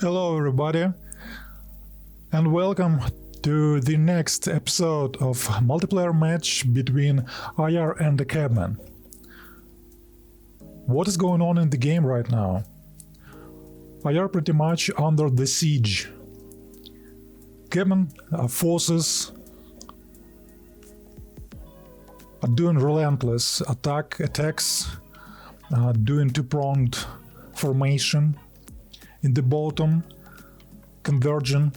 Hello everybody, and welcome to the next episode of multiplayer match between IR and the Cabman. What is going on in the game right now? IR pretty much under the siege. Cabman forces are doing relentless attacks, doing two-pronged formation. In the bottom, converging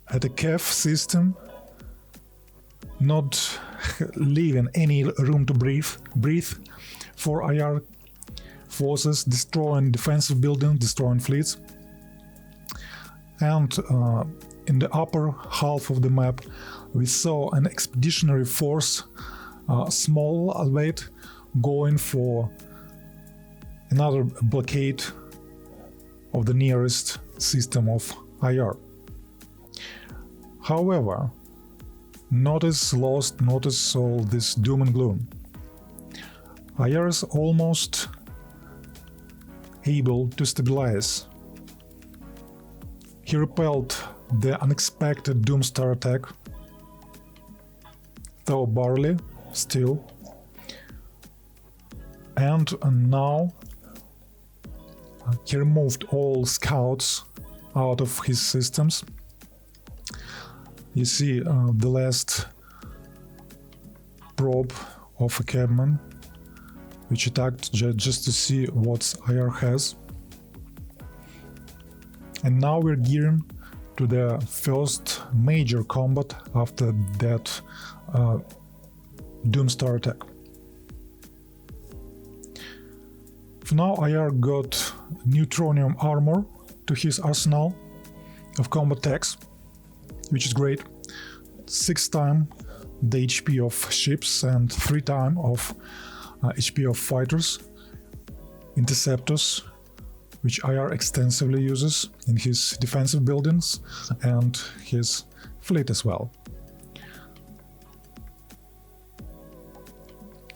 at a CAF system, not leaving any room to breathe for IR forces, destroying defensive buildings, destroying fleets. And in the upper half of the map, we saw an expeditionary force, small weight, going for another blockade of the nearest system of IR. However, notice lost, notice all this doom and gloom. IR is almost able to stabilize. He repelled the unexpected Doomstar attack, though barely, still. And now he removed all scouts out of his systems. You see the last probe of a Cabman, which attacked just to see what IR has. And now we're gearing to the first major combat after that Doomstar attack. For now, IR got neutronium armor to his arsenal of combat techs, which is great. 6 times the HP of ships and 3 times of HP of fighters, interceptors, which IR extensively uses in his defensive buildings and his fleet as well.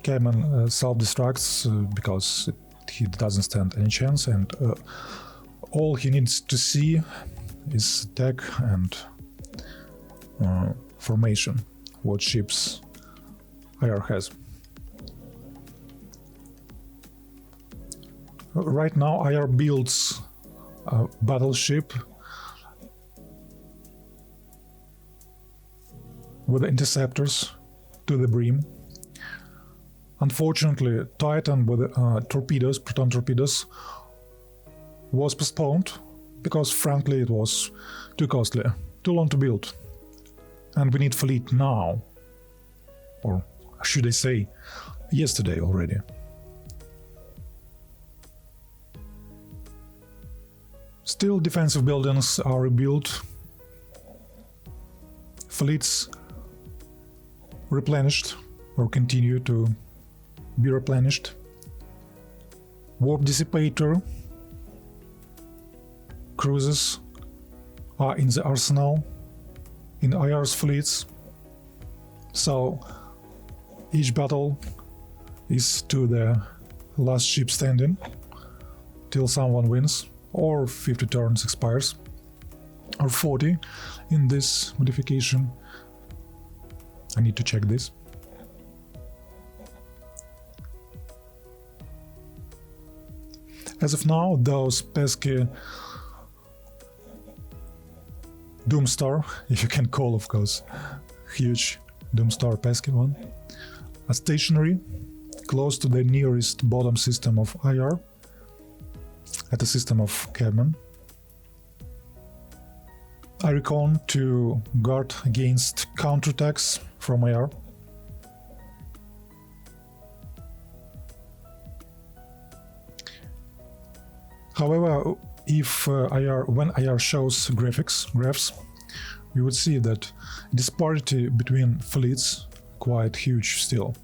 Cabman self-destructs because he doesn't stand any chance, and all he needs to see is tech and formation, what ships IR has. Right now IR builds a battleship with interceptors to the brim. Unfortunately, Titan with torpedoes, proton torpedoes, was postponed because frankly it was too costly, too long to build. And we need fleet now. Or should I say, yesterday already. Still, defensive buildings are rebuilt, fleets replenished or continue to be replenished. Warp dissipator cruisers are in the arsenal in IR's fleets, so each battle is to the last ship standing till someone wins, or 50 turns expires, or 40 in this modification. I need to check this. As of now, those pesky Doomstar, if you can call, of course, huge Doomstar pesky one, are stationary, close to the nearest bottom system of IR, at the system of Cabman. I recon to guard against counterattacks from IR. However, if when IR shows graphs, you would see that disparity between fleets quite huge still.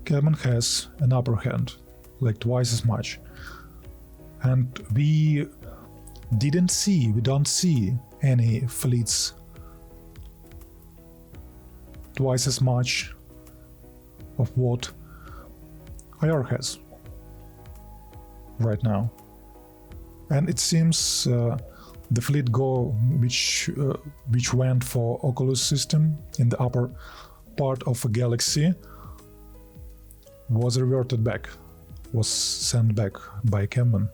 Cabman has an upper hand, like twice as much. And we don't see any fleets twice as much of what IR has right now. And it seems The fleet which went for Oculus system in the upper part of a galaxy was reverted back, was sent back by Cabman.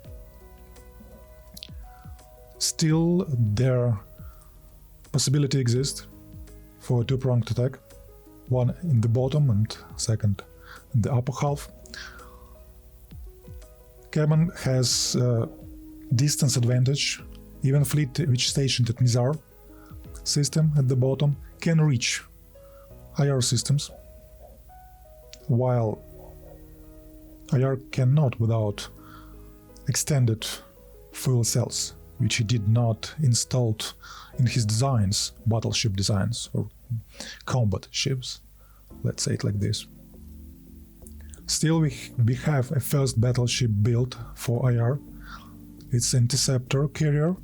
Still, their possibility exists for a two-pronged attack, one in the bottom and second in the upper half. Cabman has distance advantage. Even fleet which stationed at Mizar system at the bottom can reach IR systems, while IR cannot without extended fuel cells, which he did not install in his designs, battleship designs or combat ships, let's say it like this. Still, we have a first battleship built for IR. It's Interceptor carrier,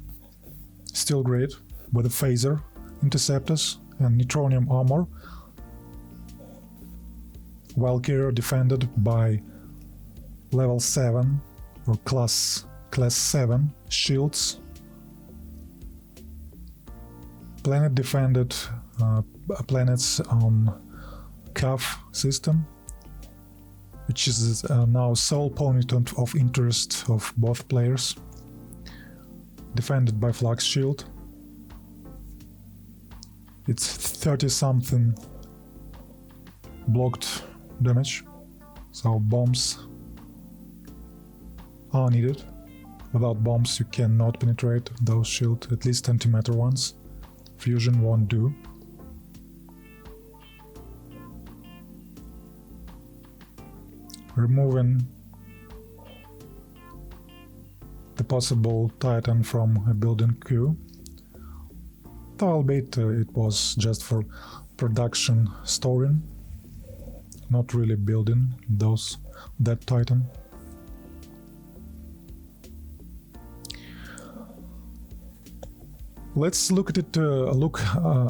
still great, with a phaser interceptors and neutronium armor, while carrier defended by level 7 or class 7 shields. Planet defended planets on CAF system, which is now sole point of interest of both players, defended by flux shield. It's 30-something blocked damage, so bombs are needed. Without bombs you cannot penetrate those shields, at least antimatter ones. Fusion won't do. Removing the possible Titan from a building queue, though albeit it was just for production storing, not really building that Titan. Let's look at it. Look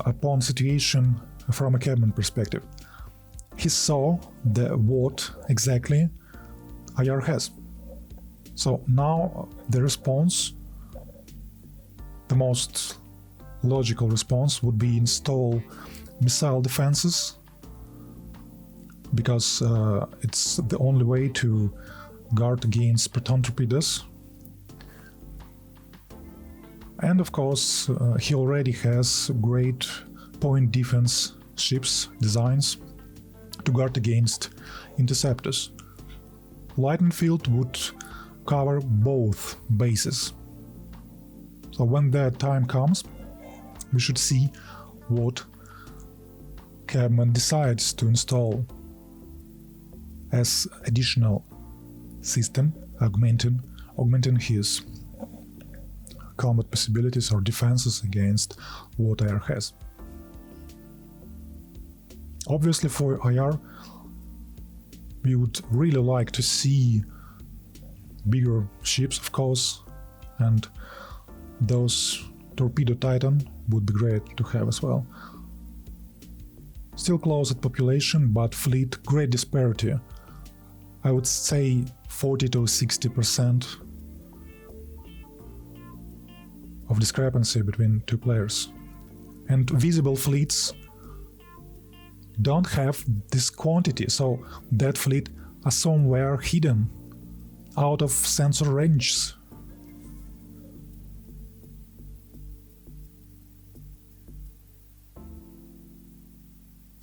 upon situation from a Cabman perspective. He saw what exactly IR has. So now the response, the most logical response, would be install missile defenses, because it's the only way to guard against proton torpedoes. And of course, he already has great point defense ships designs to guard against interceptors. Lightning field would cover both bases. So when that time comes, we should see what Cabman decides to install as additional system, augmenting his combat possibilities or defenses against what IR has. Obviously for IR, we would really like to see bigger ships, of course, and those torpedo Titan would be great to have as well. Still close at population, but fleet great disparity. I would say 40 to 60% of discrepancy between two players. And visible fleets don't have this quantity, so that fleet are somewhere hidden out of sensor ranges.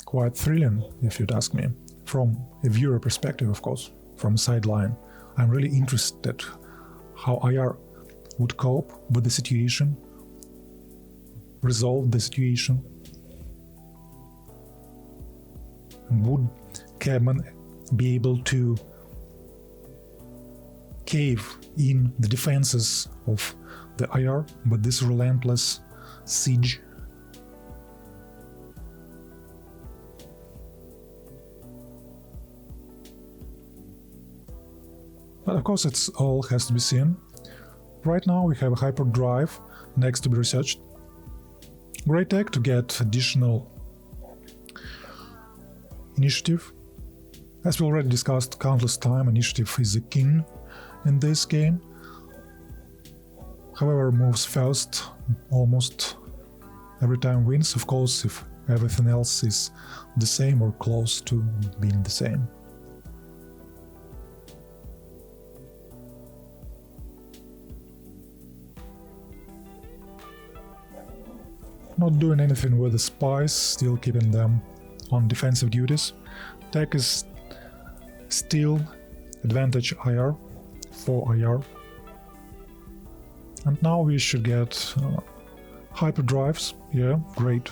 Quite thrilling, if you'd ask me. From a viewer perspective, of course, from a sideline. I'm really interested how IR would cope with the situation, resolve the situation. And would Cabman be able to cave in the defenses of the IR with this relentless siege? But of course, it all has to be seen. Right now we have a hyperdrive next to be researched. Great tech to get additional initiative. As we already discussed countless times, initiative is the king in this game. However, moves first almost every time wins, of course, if everything else is the same or close to being the same. Not doing anything with the spies, still keeping them on defensive duties. Tech is still advantage IR, 4 IR. And now we should get hyperdrives, yeah, great.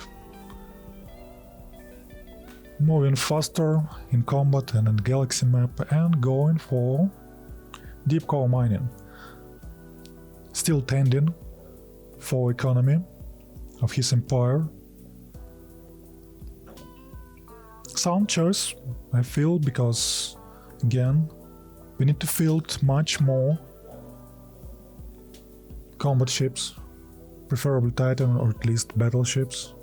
Moving faster in combat and in galaxy map and going for deep core mining. Still tending for economy of his empire. Sound choice, I feel, because again we need to field much more combat ships, preferably Titan or at least battleships,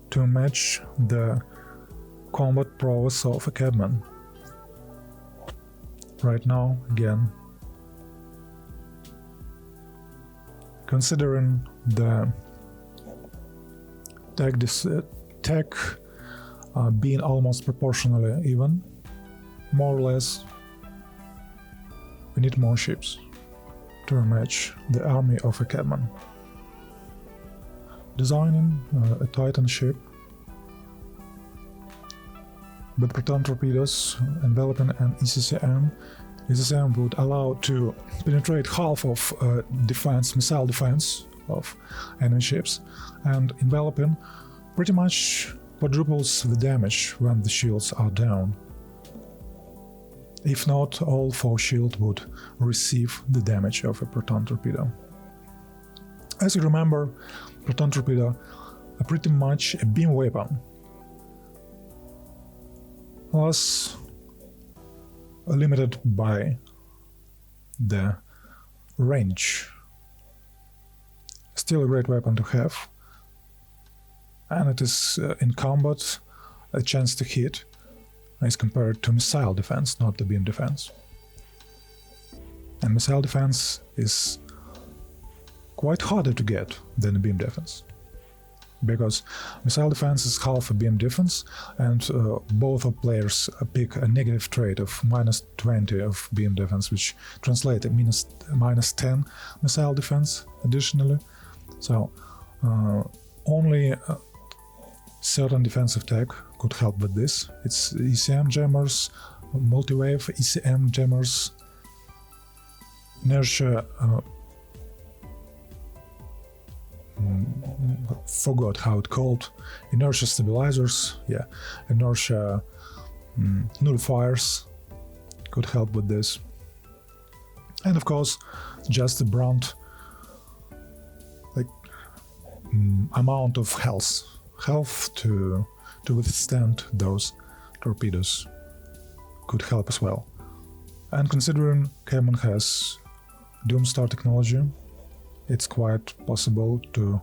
to match the combat prowess of a Cabman. Right now, again, considering the tech being almost proportionally even, more or less, we need more ships to match the army of a Cabman. Designing a Titan ship with proton torpedoes, enveloping an ECCM. ECCM would allow to penetrate half of missile defense of enemy ships, and enveloping pretty much quadruples the damage when the shields are down. If not, all 4 shields would receive the damage of a proton torpedo. As you remember, proton torpedo are pretty much a beam weapon, plus limited by the range. Still a great weapon to have, and it is in combat a chance to hit as compared to missile defense, not the beam defense. And missile defense is quite harder to get than a beam defense, because missile defense is half a beam defense, and both of players pick a negative trait of -20 of beam defense, which translates to -10 missile defense additionally. So only certain defensive tech could help with this. It's ECM jammers, multi-wave ECM jammers, inertia, forgot how it called, inertia stabilizers, yeah, inertia nullifiers could help with this. And of course, just the brunt amount of health to withstand those torpedoes could help as well. And considering Cabman has Doomstar technology, it's quite possible to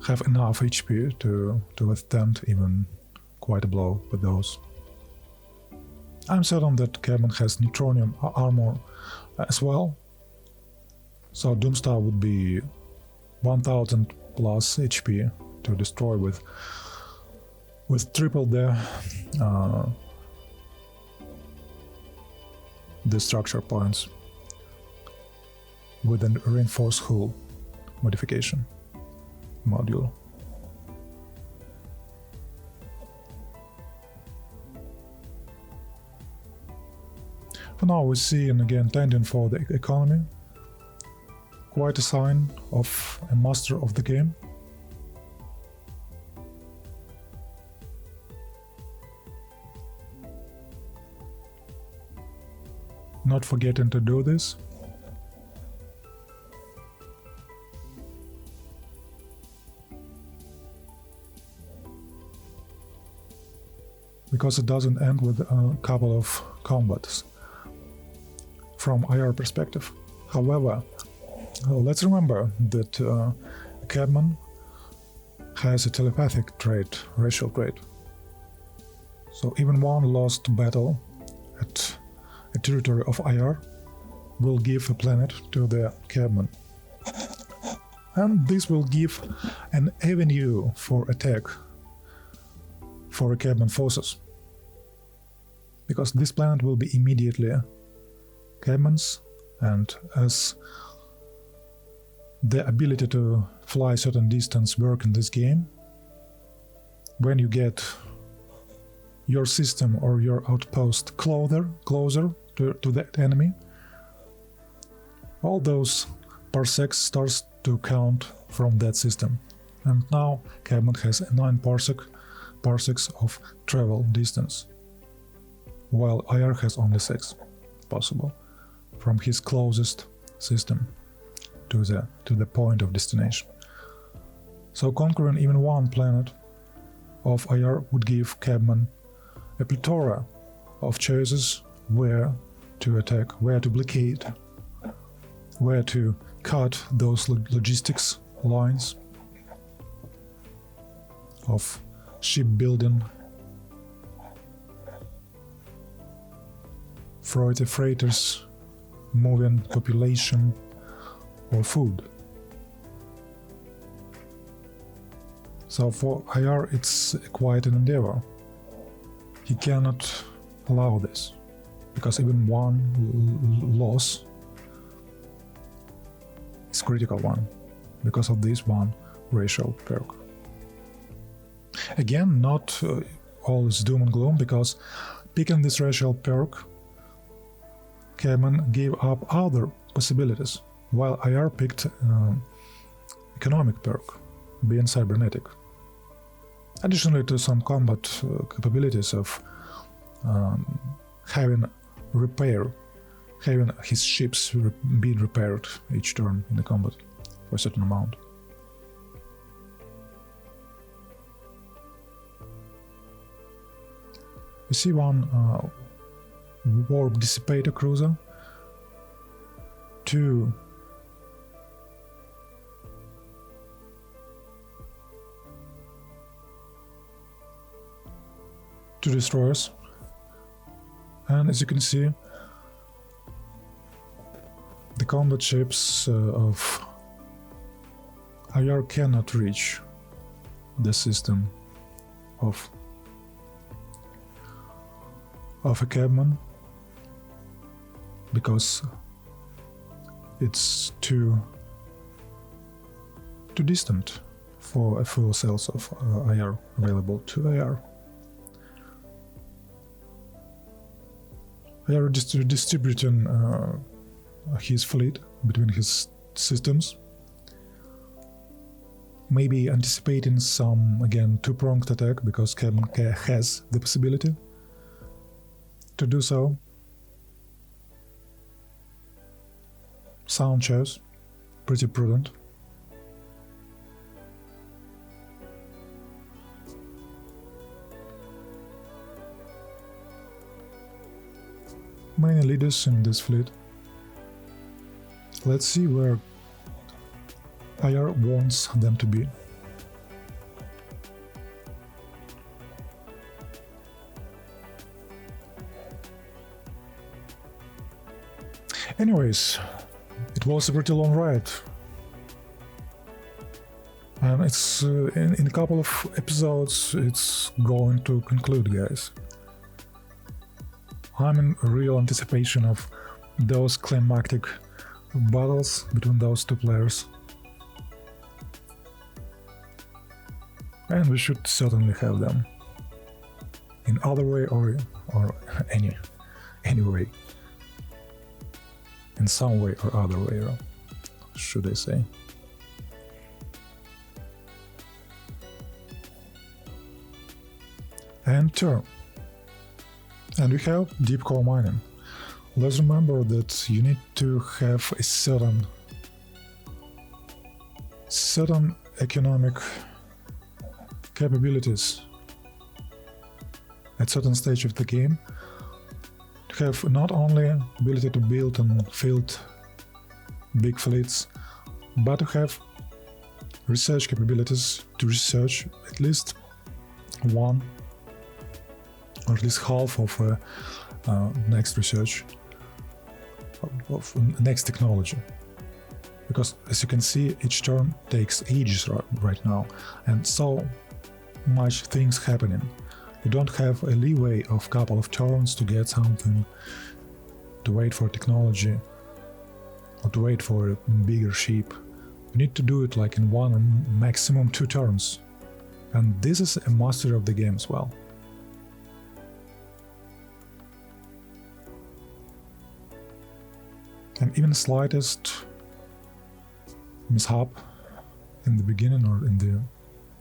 have enough HP to withstand even quite a blow with those. I'm certain that Cabman has neutronium armor as well, so Doomstar would be 1000 plus HP to destroy with triple the structure points with a reinforced hull modification module. For now we see, and again tending for the economy, quite a sign of a master of the game. Not forgetting to do this. Because it doesn't end with a couple of combats from IR perspective. However, let's remember that Cabman has a telepathic trait, racial trait. So even one lost battle at a territory of IR will give a planet to the Cabman And this will give an avenue for attack for Cabman forces, because this planet will be immediately Cabman's, and as the ability to fly certain distance work in this game, when you get your system or your outpost closer to that enemy, all those parsecs starts to count from that system. And now Cabman has 9 parsecs of travel distance, while IR has only 6 possible from his closest system to the point of destination. So conquering even one planet of IR would give Cabman a plethora of choices where to attack, where to blockade, where to cut those logistics lines of shipbuilding, freighters, moving population, or food. So for IR it's quite an endeavor. He cannot allow this, because even one loss is critical one, because of this one racial perk. Again, not all is doom and gloom, because picking this racial perk, Cabman gave up other possibilities, while IR picked economic perk, being cybernetic. Additionally to some combat capabilities of having his ships being repaired each turn in the combat for a certain amount. We see one warp dissipator cruiser, 2 destroyers, and as you can see, the combat ships of IR cannot reach the system of a Cabman, because it's too distant for a full cells of IR available to IR. IR distributing his fleet between his systems, maybe anticipating some, again, two-pronged attack, because Cabman has the possibility to do so. Sound choice, pretty prudent. Many leaders in this fleet. Let's see where IR wants them to be. Anyways, it was a pretty long ride, and it's in a couple of episodes it's going to conclude, guys. I'm in real anticipation of those climactic battles between those two players, and we should certainly have them in other way or any way, in some way or other way, should I say. And turn. And we have deep core mining. Let's remember that you need to have a certain economic capabilities at certain stage of the game to have not only ability to build and field big fleets, but to have research capabilities to research at least one or at least half of next research of next technology. because as you can see, each turn takes ages right now, and so much things happening. You don't have a leeway of couple of turns to get something, to wait for technology, or to wait for a bigger ship. You need to do it like in 1 or maximum 2 turns. And this is a mastery of the game as well. And even the slightest mishap in the beginning or in the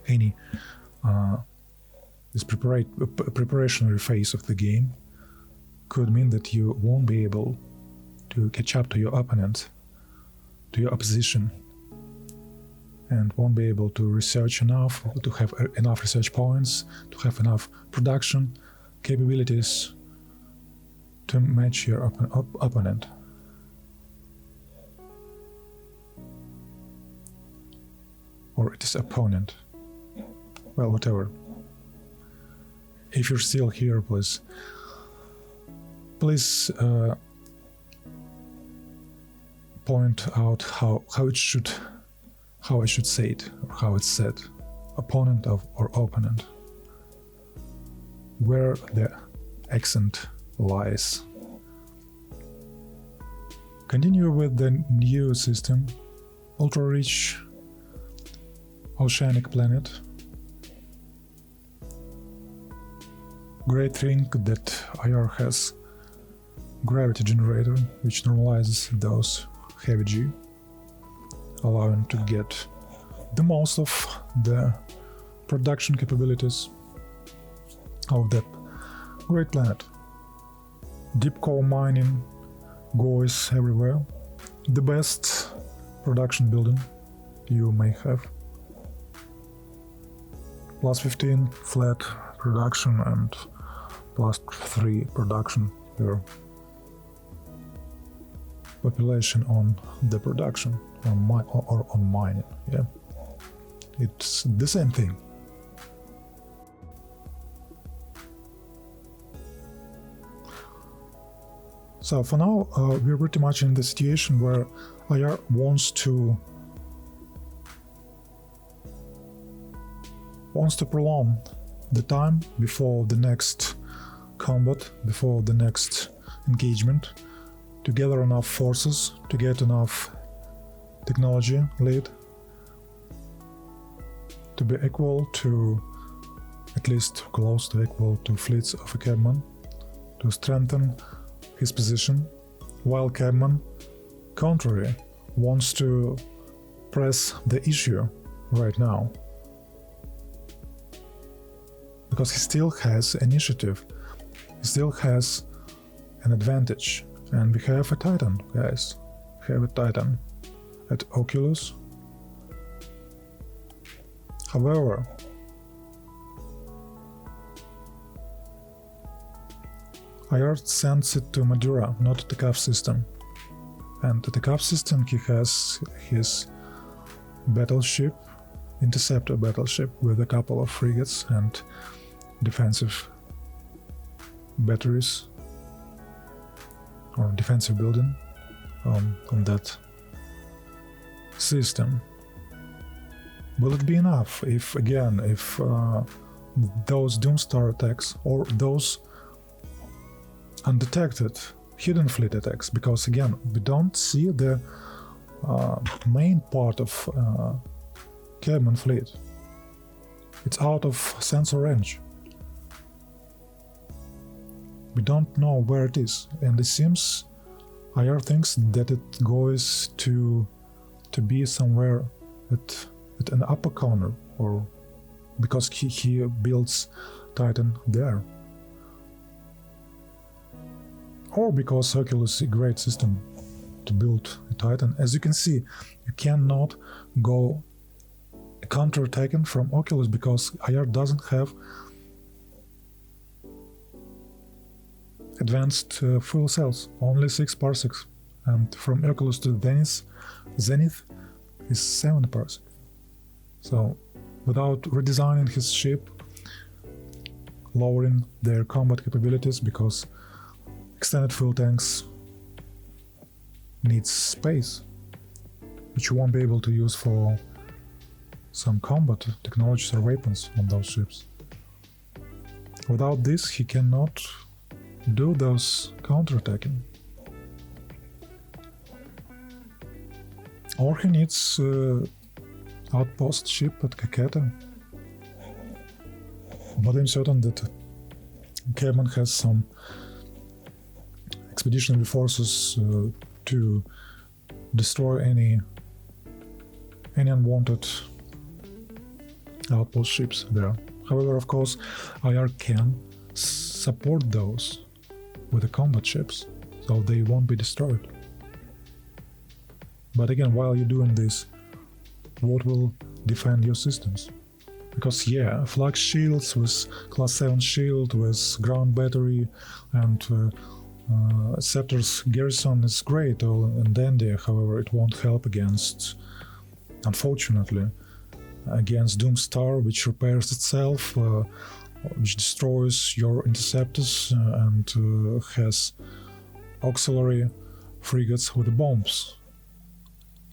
any this preparationary phase of the game could mean that you won't be able to catch up to your opponent, to your opposition, and won't be able to research enough, to have enough research points, to have enough production capabilities to match your opponent. Or it is opponent. Well, whatever. If you're still here, please point out how I should say it, or how it's said. Opponent or opponent. Where the accent lies. Continue with the new system. Ultra-rich oceanic planet. Great thing that IR has gravity generator, which normalizes those heavy G, allowing to get the most of the production capabilities of that great planet. Deep core mining goes everywhere. The best production building you may have. Plus 15 flat production and plus 3 production per population on the production or on mining. Yeah, it's the same thing. So for now, we're pretty much in the situation where IR wants to prolong the time before the next combat, before the next engagement, to gather enough forces, to get enough technology lead, to be equal to, at least close to equal to fleets of a Cabman, to strengthen his position, while Cabman, contrary, wants to press the issue right now. Because he still has initiative, he still has an advantage. And we have a Titan, guys. We have a Titan at Oculus. However, IR sends it to Madura, not to the CAF system. And at the CAF system he has his battleship, interceptor battleship with a couple of frigates and defensive batteries or defensive building on that system. Will it be enough if those Doomstar attacks or those undetected hidden fleet attacks, because again we don't see the main part of Cabman fleet, it's out of sensor range. We don't know where it is, and it seems IR thinks that it goes to be somewhere at an upper corner, or because he builds Titan there, or because Oculus is a great system to build a Titan. As you can see, you cannot go counter-attacking from Oculus because IR doesn't have advanced fuel cells, only 6 parsecs, and from Oculus to Zenith is 7 parsecs. So without redesigning his ship, lowering their combat capabilities, because extended fuel tanks needs space, which you won't be able to use for some combat technologies or weapons on those ships. Without this, he cannot do those counterattacking. Or he needs outpost ship at Kaketa. But I'm certain that Cabman has some expeditionary forces to destroy any unwanted outpost ships there. However, of course, IR can support those with the combat ships, so they won't be destroyed. But again, while you're doing this, what will defend your systems? Because yeah, flak shields with class 7 shield, with ground battery, and Scepter's garrison is great and dandy. However, it won't help against, unfortunately, against Doomstar, which repairs itself, which destroys your interceptors and has auxiliary frigates with bombs,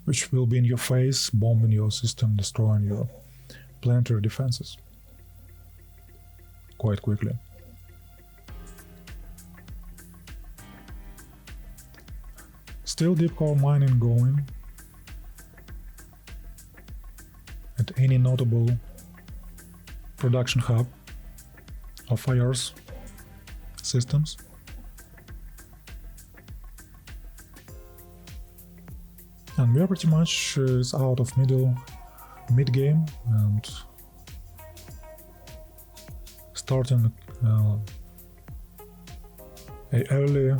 which will be in your face, bombing your system, destroying your planetary defenses quite quickly. Still deep core mining going at any notable production hub of IR's systems. And we are pretty much out of mid-game and starting a early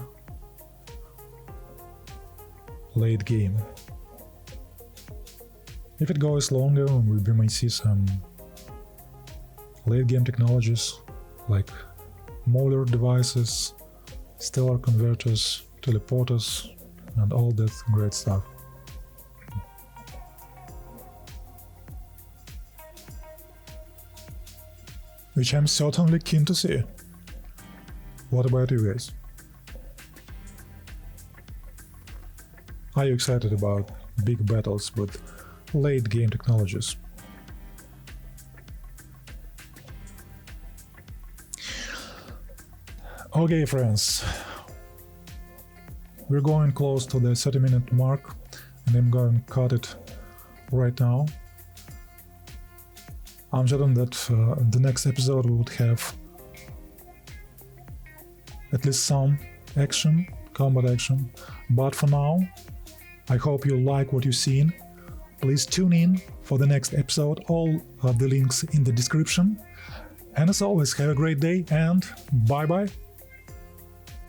late game. If it goes longer, we may see some late game technologies like modular devices, stellar converters, teleporters, and all that great stuff. Which I'm certainly keen to see. What about you guys? Are you excited about big battles with late game technologies? Okay, friends, we're going close to the 30-minute mark, and I'm going to cut it right now. I'm certain that in the next episode we would have at least some action, combat action, but for now, I hope you like what you've seen. Please tune in for the next episode, all of the links in the description. And as always, have a great day and bye-bye.